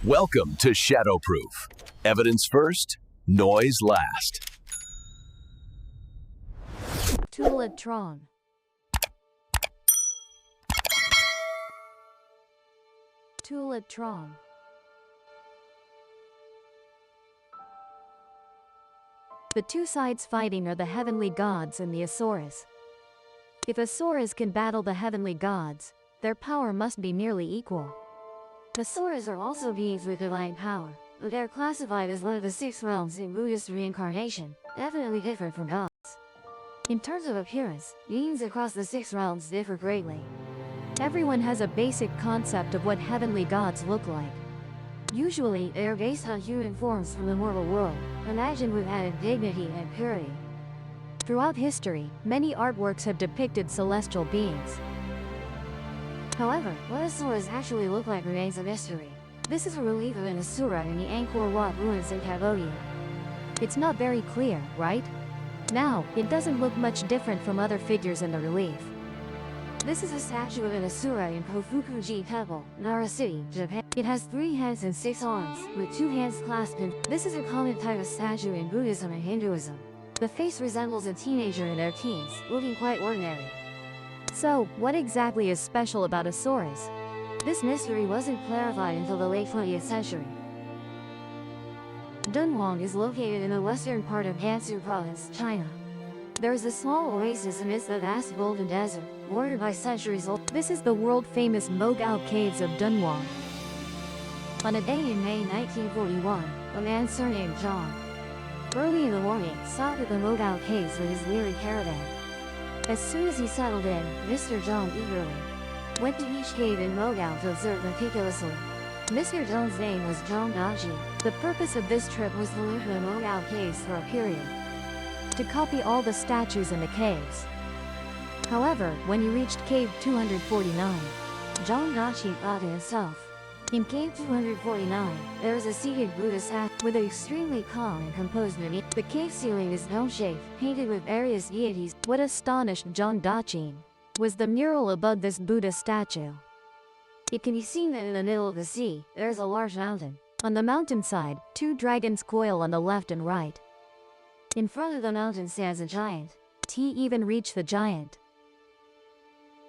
Welcome to Shadowproof. Evidence first, noise last. Turbulent. The two sides fighting are the heavenly gods and the asuras. If asuras can battle the heavenly gods, their power must be nearly equal. Asuras are also beings with divine power, but they are classified as one of the six realms in Buddhist reincarnation, definitely different from gods. In terms of appearance, beings across the six realms differ greatly. Everyone has a basic concept of what heavenly gods look like. Usually, they are based on human forms from the mortal world, imagined with added dignity and purity. Throughout history, many artworks have depicted celestial beings. However, what asuras actually look like remains a mystery. This is a relief of an asura in the Angkor Wat ruins in Cambodia. It's not very clear, right? Now, it doesn't look much different from other figures in the relief. This is a statue of an asura in Kofukuji Temple, Nara City, Japan. It has 3 heads and 6 arms, with 2 hands clasped in. This is a common type of statue in Buddhism and Hinduism. The face resembles a teenager in their teens, looking quite ordinary. So, what exactly is special about asuras? This mystery wasn't clarified until the late 20th century. Dunhuang is located in the western part of Gansu Province, China. There is a small oasis amidst the vast golden desert, bordered by centuries old. This is the world-famous Mogao Caves of Dunhuang. On a day in May 1941, a man surnamed John, early in the morning, stopped at the Mogao Caves with his weary caravan. As soon as he settled in, Mr. John eagerly went to each cave in Mogao to observe meticulously. Mr. John's name was John Dachi. The purpose of this trip was to live in the Mogao Caves for a period, to copy all the statues in the caves. However, when he reached cave 249, John Dachi thought to himself, in cave 249, there is a seated Buddha statue with an extremely calm and composed demeanor. The cave ceiling is dome-shaped, painted with various deities. What astonished John Dachi was the mural above this Buddha statue. It can be seen that in the middle of the sea, there is a large mountain. On the mountainside, 2 dragons coil on the left and right. In front of the mountain stands a giant. He even reached the giant.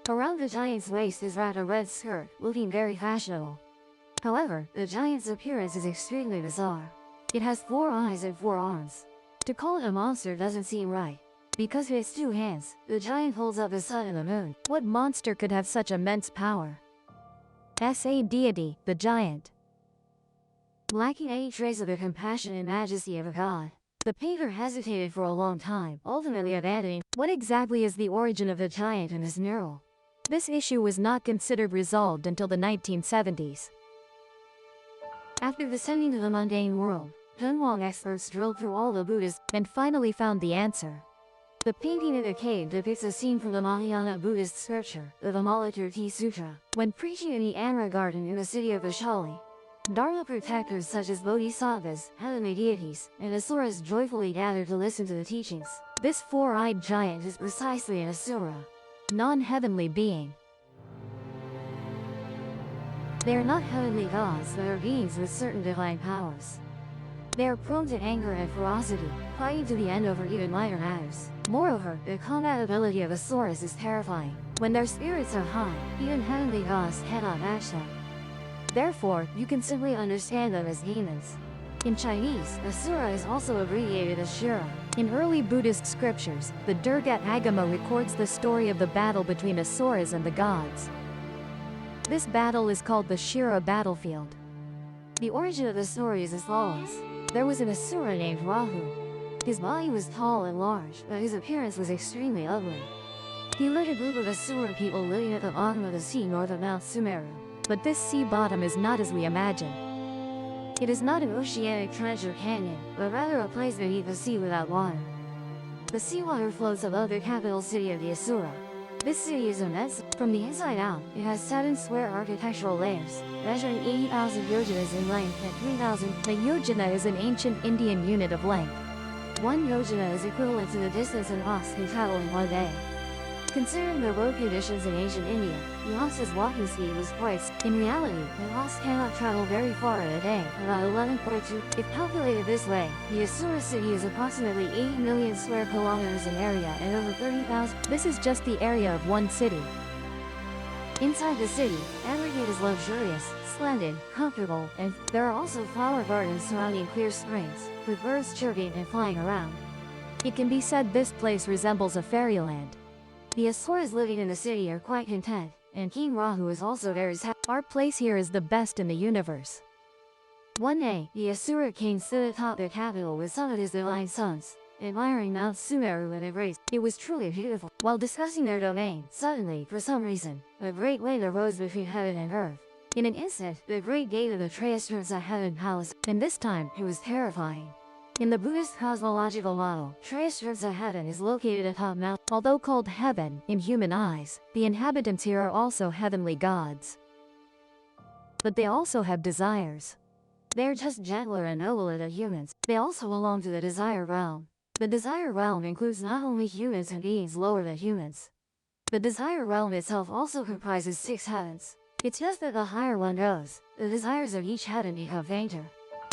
Around the giant's waist is wrapped a red skirt, looking very fashionable. However, the giant's appearance is extremely bizarre. It has 4 eyes and 4 arms. To call it a monster doesn't seem right. Because of its 2 hands, the giant holds up the sun and the moon. What monster could have such immense power? As a deity, the giant, lacking any trace of the compassion and majesty of a god. The painter hesitated for a long time, ultimately abandoning. What exactly is the origin of the giant in his mural? This issue was not considered resolved until the 1970s. After descending to the mundane world, Dunhuang experts drilled through all the Buddhists and finally found the answer. The painting in the cave depicts a scene from the Mahayana Buddhist scripture, the Vimalakirti Sutra. When preaching in the Anra garden in the city of Vaishali, Dharma protectors such as bodhisattvas, heavenly deities, and asuras joyfully gathered to listen to the teachings. This 4-eyed giant is precisely an asura, non-heavenly being. They are not heavenly gods, but are beings with certain divine powers. They are prone to anger and ferocity, fighting to the end over even minor matters. Moreover, the combat ability of asuras is terrifying. When their spirits are high, even heavenly gods cannot match them. Therefore, you can simply understand them as demons. In Chinese, asura is also abbreviated as shura. In early Buddhist scriptures, the Durga Agama records the story of the battle between asuras and the gods. This battle is called the Shura battlefield. The origin of the story is as follows. There was an asura named Rahu. His body was tall and large, but his appearance was extremely ugly. He led a group of asura people living at the bottom of the sea north of Mount Sumeru. But this sea bottom is not as we imagine. It is not an oceanic trench or canyon, but rather a place beneath the sea without water. The seawater floats above the capital city of the asura. This city is immense. From the inside out, it has 7 square architectural layers, measuring 80,000 yojanas in length and 3,000. A yojana is an ancient Indian unit of length. 1 yojana is equivalent to the distance an ox can travel in 1 day. Considering the road conditions in ancient India, Yasa's walking speed was quite In reality, the Yas cannot travel very far in a day, about 11.2. If calculated this way, the Asura city is approximately 80 million square kilometers in area and over 30,000. This is just the area of one city. Inside the city, everything is luxurious, splendid, comfortable, and there are also flower gardens surrounding clear springs, with birds chirping and flying around. It can be said this place resembles a fairyland. The asuras living in the city are quite content, and King Rahu is also very happy. Our place here is the best in the universe. One day, the Asura king stood atop the capital with some of his divine sons, admiring Mount Sumeru and embraced. It was truly beautiful. While discussing their domain, suddenly, for some reason, a great wind arose between heaven and earth. In an instant, the great gate of the Trayastursa heaven palace, and this time, it was terrifying. In the Buddhist cosmological model, Trayastursa heaven is located atop Mount. Although called heaven, in human eyes, the inhabitants here are also heavenly gods. But they also have desires. They are just gentler and nobler than humans. They also belong to the desire realm. The desire realm includes not only humans and beings lower than humans. The desire realm itself also comprises 6 heavens. It's just that the higher one goes, the desires of each heaven become fainter.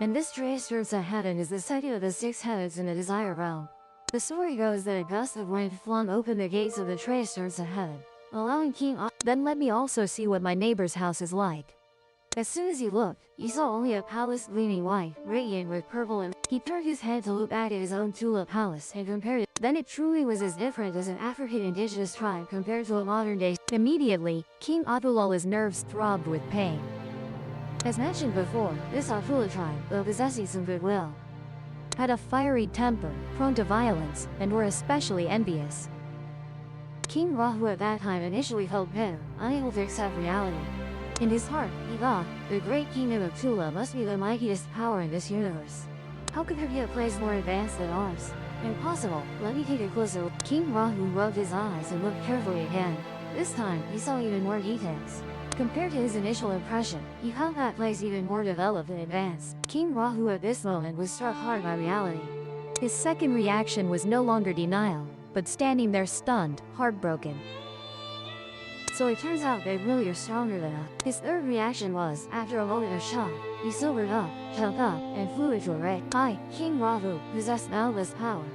And this Trayastursa heaven is the second of the 6 heavens in the desire realm. The story goes that a gust of wind flung open the gates of the Trayastursa heaven, allowing Then let me also see what my neighbor's house is like. As soon as he looked, he saw only a palace gleaming white, radiant with purple, and he turned his head to look back at his own Tula palace and compared it. Then it truly was as different as an African indigenous tribe compared to a modern day. Immediately, King Atula's nerves throbbed with pain. As mentioned before, this Atula tribe, though possessing some goodwill, had a fiery temper, prone to violence, and were especially envious. King Rahu at that time initially felt bitter, unable to accept reality. In his heart, he thought, the great kingdom of Tula must be the mightiest power in this universe. How could there be a place more advanced than ours? Impossible, let me take a closer look. King Rahu rubbed his eyes and looked carefully again. This time, he saw even more details. Compared to his initial impression, he found that place even more developed and advanced. King Rahu at this moment was struck hard by reality. His second reaction was no longer denial, but standing there stunned, heartbroken. So it turns out they really are stronger than us. His third reaction was, after a moment of shock, he sobered up, jumped up, and flew into a rage. I, King Rahu, possess boundless power.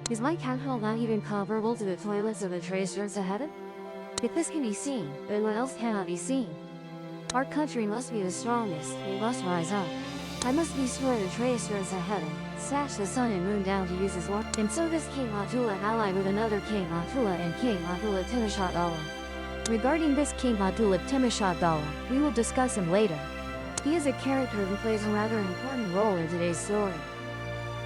Is my capital not even comparable to the toilets of the Trayastursa heaven? If this can be seen, then what else cannot be seen? Our country must be the strongest, it must rise up. I must destroy the Trayastursa heaven, snatch the sun and moon down to use his war. And so this King Atula allied with another King Atula and King Atula Timushatdala. Regarding this King Atula Timushatdala, we will discuss him later. He is a character who plays a rather important role in today's story.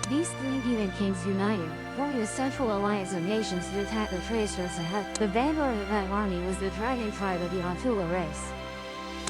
These 3 heathen kings united, forming a central alliance of nations to attack the Trayastursa heaven. The vanguard of that army was the dragon tribe of the Atula race.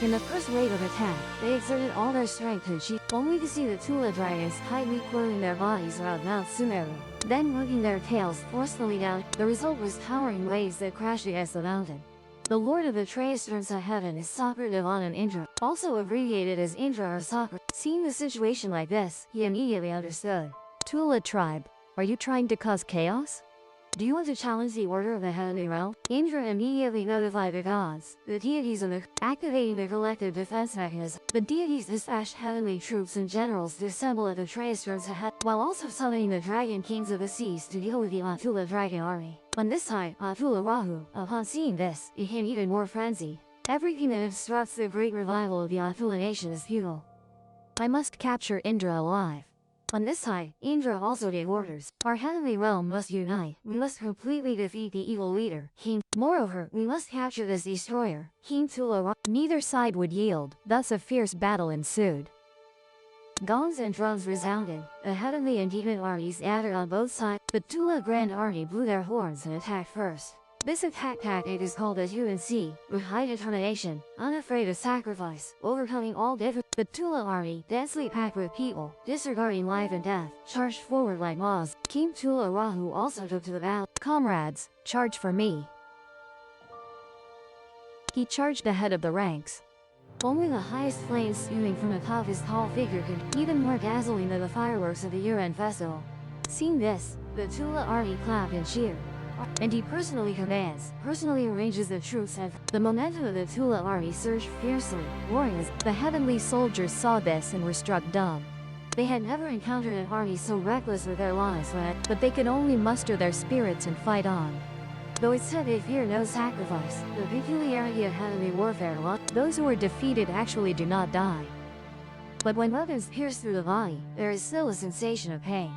In the first wave of attack, they exerted all their strength to achieve, only to see the Tula dragons tightly coiling their bodies around Mount Sumeru, then working their tails forcefully down. The result was towering waves that crashed against the mountain. The lord of the Trayastursa heaven is Sakra Devanan Indra, also abbreviated as Indra or Sakra. Seeing the situation like this, he immediately understood. Tula tribe, are you trying to cause chaos? Do you want to challenge the order of the heavenly realm? Indra immediately notified the gods, the deities of the activating the collective defense mechanism. The deities dispatched heavenly troops and generals to assemble at the Trayastursa heaven, while also summoning the dragon kings of the seas to deal with the Atula dragon army. On this side, Atula Rahu, upon seeing this, became even more frenzied. Everything that obstructs the great revival of the Atula nation is futile. I must capture Indra alive. On this side, Indra also gave orders. Our heavenly realm must unite. We must completely defeat the evil leader, King. Moreover, we must capture this destroyer, King Tula. Neither side would yield, thus a fierce battle ensued. Gongs and drums resounded. The heavenly and demon armies gathered on both sides. The Tula Grand Army blew their horns and attacked first. This attack tactic is called as UNC, with high determination, unafraid of sacrifice, overcoming all difficulties. The Tula army, densely packed with people, disregarding life and death, charged forward like moths. King Tula Rahu also took to the battle. Comrades, charge for me. He charged ahead of the ranks. Only the highest flames spewing from atop his tall figure could, even more dazzling than the fireworks of the year-end festival. Seeing this, the Tula army clapped and cheered. and he personally commands, personally arranges the troops, and the momentum of the Tula army surged fiercely, roaring as the heavenly soldiers saw this and were struck dumb. They had never encountered an army so reckless with their lives, but they could only muster their spirits and fight on. Though it said they fear no sacrifice, the peculiarity of heavenly warfare was those who were defeated actually do not die. But when weapons pierce through the body, there is still a sensation of pain.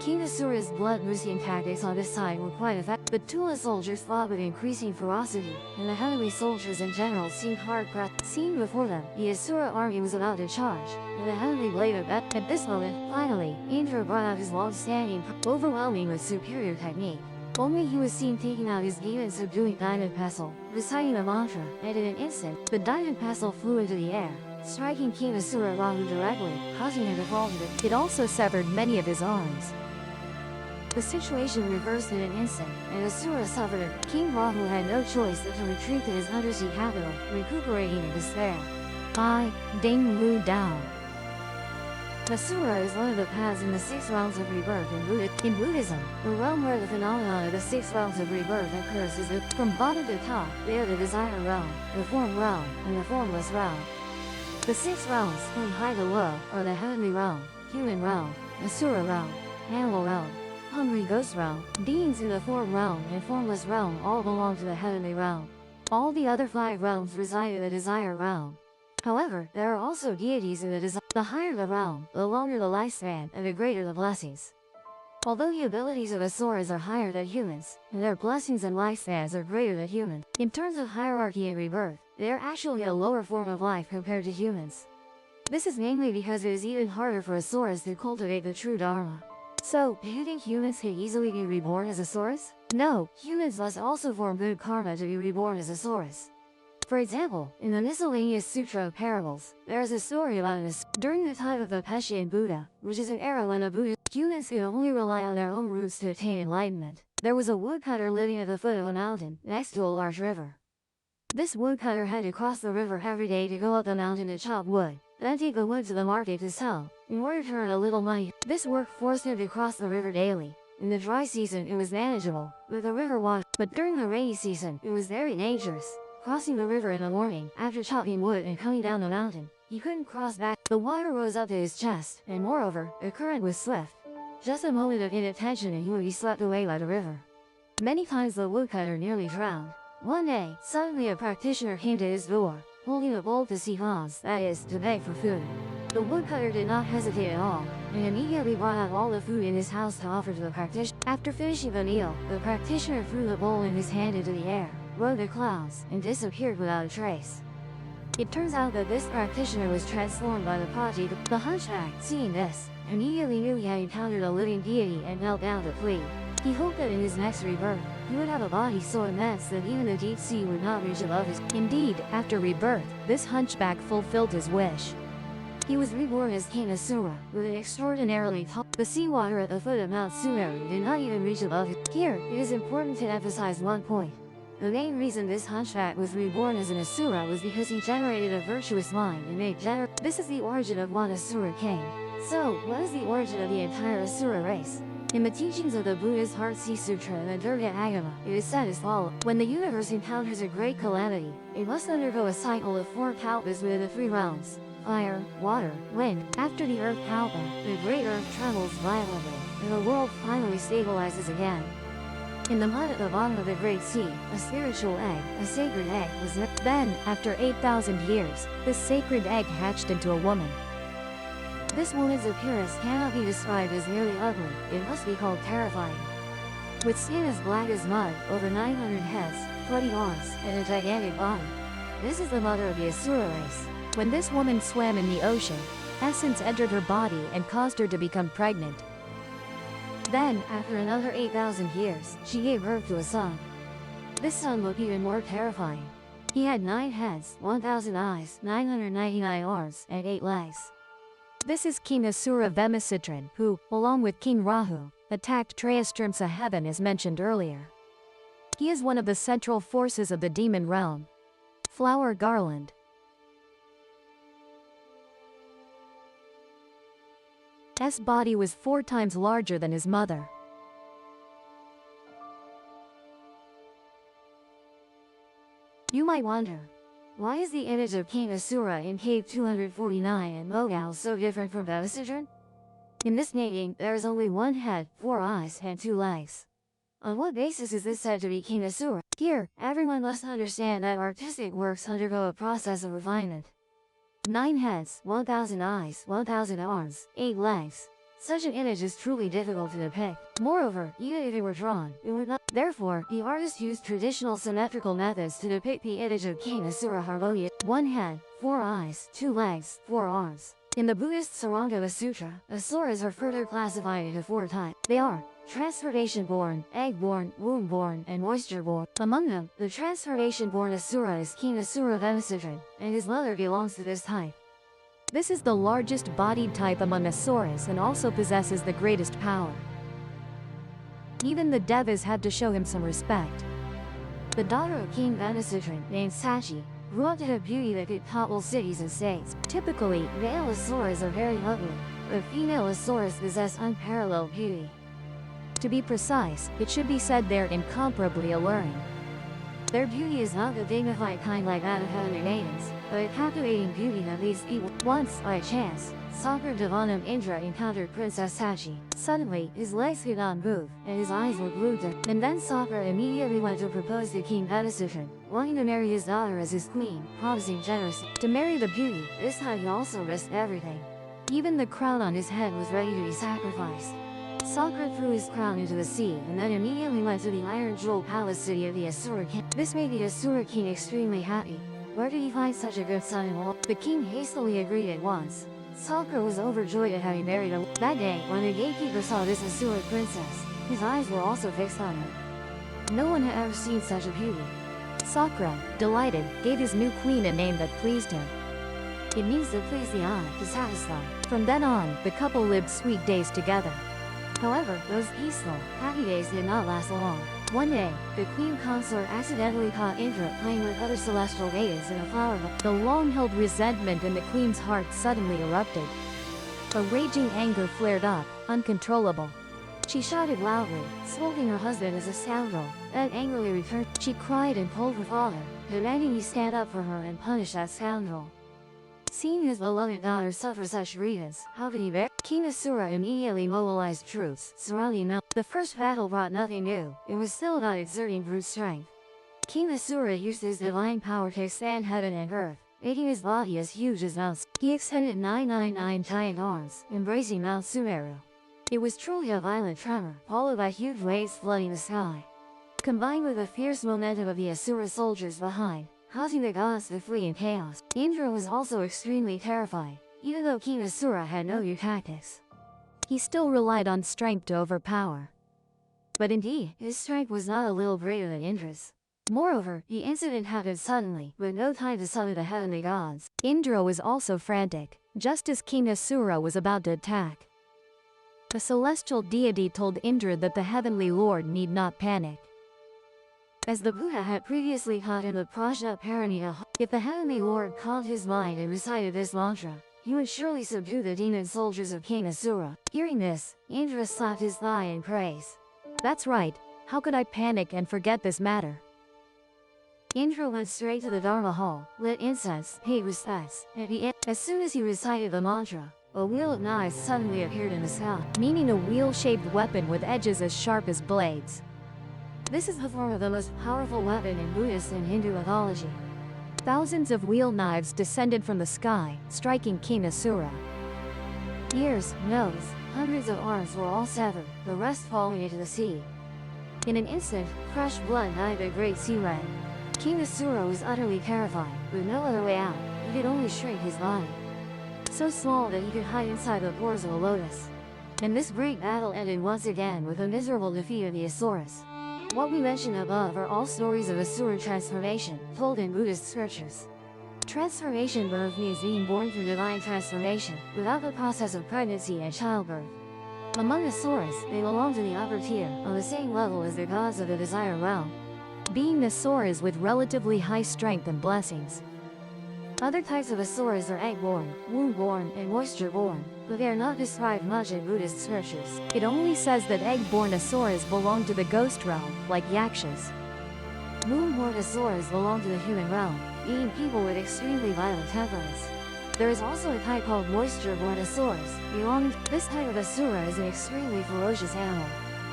King Asura's blood-oozing tactics on this side were quite effective. The Tula soldiers fought with increasing ferocity, and the heavenly soldiers in general seemed hard-pressed. Seen before them, the Asura army was about to charge, and the heavenly blade of Beth. At this moment, finally, Indra brought out his long-standing, overwhelming with superior technique. Only he was seen taking out his demon-subduing diamond pestle, reciting a mantra, and in an instant, the diamond pestle flew into the air, striking King Asura Realm directly, causing him to fall to the. It also severed many of his arms. The situation reversed in an instant, and Asura suffered. King Rahu had no choice but to retreat to his undersea capital, recuperating in despair. Bai, Ding Lu Dao. Asura is one of the paths in the 6 realms of rebirth in Buddhism. The realm where the phenomenon of the 6 realms of rebirth occurs is from bottom to top. They are the desire realm, the form realm, and the formless realm. The 6 realms, from high to low, are the heavenly realm, human realm, Asura realm, animal realm, hungry ghost realm. Beings in the form realm and formless realm all belong to the heavenly realm. All the other 5 realms reside in the desire realm. However, there are also deities in the desire. The higher the realm, the longer the lifespan, and the greater the blessings. Although the abilities of asuras are higher than humans, and their blessings and lifespans are greater than humans, in terms of hierarchy and rebirth, they are actually a lower form of life compared to humans. This is mainly because it is even harder for asuras to cultivate the true dharma. So, do you think humans can easily be reborn as asuras? No, humans must also form good karma to be reborn as asuras. For example, in the miscellaneous Sutra of Parables, there is a story about during the time of the Peshian Buddha, which is an era when the Buddhist humans could only rely on their own roots to attain enlightenment. There was a woodcutter living at the foot of a mountain, next to a large river. This woodcutter had to cross the river every day to go up the mountain to chop wood, then take the wood to the market to sell, in order to earn a little money. This work forced him to cross the river daily. In the dry season it was manageable, with the river water, but during the rainy season it was very dangerous. Crossing the river in the morning, after chopping wood and coming down the mountain, he couldn't cross back. The water rose up to his chest, and moreover, the current was swift. Just a moment of inattention and he would be swept away by the river. Many times the woodcutter nearly drowned. One day, suddenly a practitioner came to his door, holding a bowl to see Hans, that is, to beg for food. The woodcutter did not hesitate at all, and immediately brought out all the food in his house to offer to the practitioner. After finishing the meal, the practitioner threw the bowl in his hand into the air, rode the clouds, and disappeared without a trace. It turns out that this practitioner was transformed by the prodigy. The hunchback, seeing this, immediately knew he had encountered a living deity and knelt down to plead. He hoped that in his next rebirth, he would have a body so immense that even the deep sea would not reach above his. Indeed, after rebirth, this hunchback fulfilled his wish. He was reborn as King Asura, with an extraordinarily tall. The seawater at the foot of Mount Sumeru did not even reach above his. Here, it is important to emphasize one point. The main reason this hunchback was reborn as an Asura was because he generated a virtuous mind and made This is the origin of one Asura king. So, what is the origin of the entire Asura race? In the teachings of the Buddhist Heart Sea Sutra and the Durga Agama, it is said as follows. When the universe encounters a great calamity, it must undergo a cycle of 4 kalpas within the 3 realms: fire, water, wind. After the earth kalpa, the great earth trembles violently, and the world finally stabilizes again. In the mud at the bottom of the Great Sea, a spiritual egg, a sacred egg, was then, after 8,000 years, this sacred egg hatched into a woman. This woman's appearance cannot be described as merely ugly, it must be called terrifying. With skin as black as mud, over 900 heads, 20 arms, and a gigantic body. This is the mother of the Asura race. When this woman swam in the ocean, essence entered her body and caused her to become pregnant. Then, after another 8,000 years, she gave birth to a son. This son looked even more terrifying. He had 9 heads, 1,000 eyes, 999 arms, and 8 legs. This is King Asura Vemisitran, who, along with King Rahu, attacked Trayastrimsa heaven as mentioned earlier. He is one of the central forces of the demon realm. Flower garland. S body was 4 times larger than his mother. might wonder, why is the image of King Asura in Cave 249 in Mogal so different from Devas? In this painting, there is only one head, 4 eyes, and 2 legs. On what basis is this said to be King Asura? Here, everyone must understand that artistic works undergo a process of refinement. 9 heads, 1,000 eyes, 1,000 arms, 8 legs. Such an image is truly difficult to depict. Moreover, even if it were drawn, it would not. Therefore, the artist used traditional symmetrical methods to depict the image of King Asura harmonious. 1 head, 4 eyes, 2 legs, 4 arms. In the Buddhist Sarangama Sutra, asuras are further classified into 4 types. They are transformation-born, egg-born, womb-born, and moisture-born. Among them, the transformation-born Asura is King Asura of Devas, and his mother belongs to this type. This is the largest bodied type among asuras and also possesses the greatest power. Even the devas had to show him some respect. The daughter of King Devas, named Sachi, grew up to have beauty that could topple cities and states. Typically, male asuras are very ugly, but female asuras possess unparalleled beauty. To be precise, it should be said they're incomparably alluring. Their beauty is not the dignified kind like that of heavenly maidens, but a captivating beauty that leads people. Once, by chance, Sakra Devanam Indra encountered Princess Sachi. Suddenly, his legs could not move, and his eyes were glued to her. And then Sakra immediately went to propose to King Devas, wanting to marry his daughter as his queen, promising generously. To marry the beauty, this time he also risked everything. Even the crown on his head was ready to be sacrificed. Sakra threw his crown into the sea and then immediately went to the iron jewel palace city of the Asura king. This made the Asura king extremely happy. Where did he find such a good son-in-law? The king hastily agreed at once. Sakra was overjoyed at having married her. That day, when the gatekeeper saw this Asura princess, his eyes were also fixed on her. No one had ever seen such a beauty. Sakra, delighted, gave his new queen a name that pleased him. It means to please the eye, to satisfy. From then on, the couple lived sweet days together. However, those peaceful, happy days did not last long. One day, the queen consort accidentally caught Indra playing with other celestial maidens in a flower bed. The long-held resentment in the queen's heart suddenly erupted. A raging anger flared up, uncontrollable. She shouted loudly, scolding her husband as a scoundrel, then angrily returned. She cried and told her father, demanding he stand up for her and punish that scoundrel. Seeing his beloved daughter suffer such grievance, how could he bear? King Asura immediately mobilized troops surrounding them. The first battle brought nothing new. It was still about exerting brute strength. King Asura used his divine power to expand heaven and earth, making his body as huge as Mount. He extended 999 giant arms, embracing Mount Sumeru. It was truly a violent tremor, followed by huge waves flooding the sky. Combined with the fierce momentum of the Asura soldiers behind, causing the gods to flee in chaos. Indra was also extremely terrified, even though King Asura had no new tactics. He still relied on strength to overpower. But indeed, his strength was not a little greater than Indra's. Moreover, the incident happened suddenly, with no time to summon the heavenly gods. Indra was also frantic, just as King Asura was about to attack. The celestial deity told Indra that the heavenly lord need not panic. As the Buddha had previously taught in the Prajna Paraniya, if the heavenly lord calmed his mind and recited this mantra, he would surely subdue the demon soldiers of King Asura. Hearing this, Indra slapped his thigh in praise. That's right, how could I panic and forget this matter? Indra went straight to the Dharma hall, lit incense, paid respects, and as soon as he recited the mantra, a wheel of knives suddenly appeared in the sky, meaning a wheel-shaped weapon with edges as sharp as blades. This is the form of the most powerful weapon in Buddhist and Hindu mythology. Thousands of wheel knives descended from the sky, striking King Asura. Ears, nose, hundreds of arms were all severed, the rest falling into the sea. In an instant, fresh blood dyed the great sea red. King Asura was utterly terrified, with no other way out. He could only shrink his body, so small that he could hide inside the pores of a lotus. And this great battle ended once again with a miserable defeat of the Asuras. What we mentioned above are all stories of Asura transformation, told in Buddhist scriptures. Transformation birth means being born through divine transformation, without the process of pregnancy and childbirth. Among Asuras, they belong to the upper tier, on the same level as the gods of the Asura Realm, being Asuras with relatively high strength and blessings. Other types of Asuras are egg-born, womb-born, and moisture-born, but they are not described much in Buddhist scriptures. It only says that egg-born Asuras belong to the ghost realm, like Yakshas. Moon-born asuras belong to the human realm, meaning people with extremely violent tempers. There is also a type called moisture-born asuras, belonging to this type of asura is an extremely ferocious animal.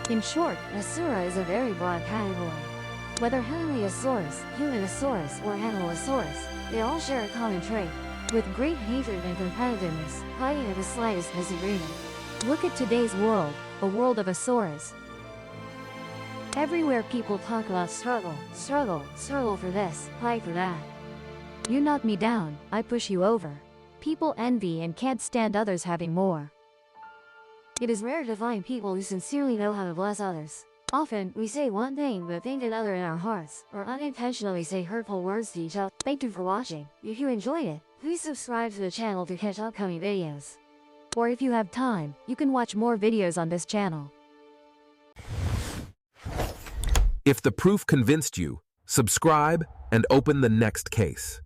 In short, asura is a very broad category. Whether heavenly asuras, human asuras, or animal asuras, they all share a common trait, with great hatred and competitiveness, fighting at the slightest disagreement. Look at today's world, a world of asuras. Everywhere people talk about struggle for this, fight for that. You knock me down, I push you over. People envy and can't stand others having more. It is rare to find people who sincerely know how to bless others. Often, we say one thing but think another in our hearts, or unintentionally say hurtful words to each other. Thank you for watching. If you enjoyed it, please subscribe to the channel to catch upcoming videos. Or if you have time, you can watch more videos on this channel. If the proof convinced you, subscribe and open the next case.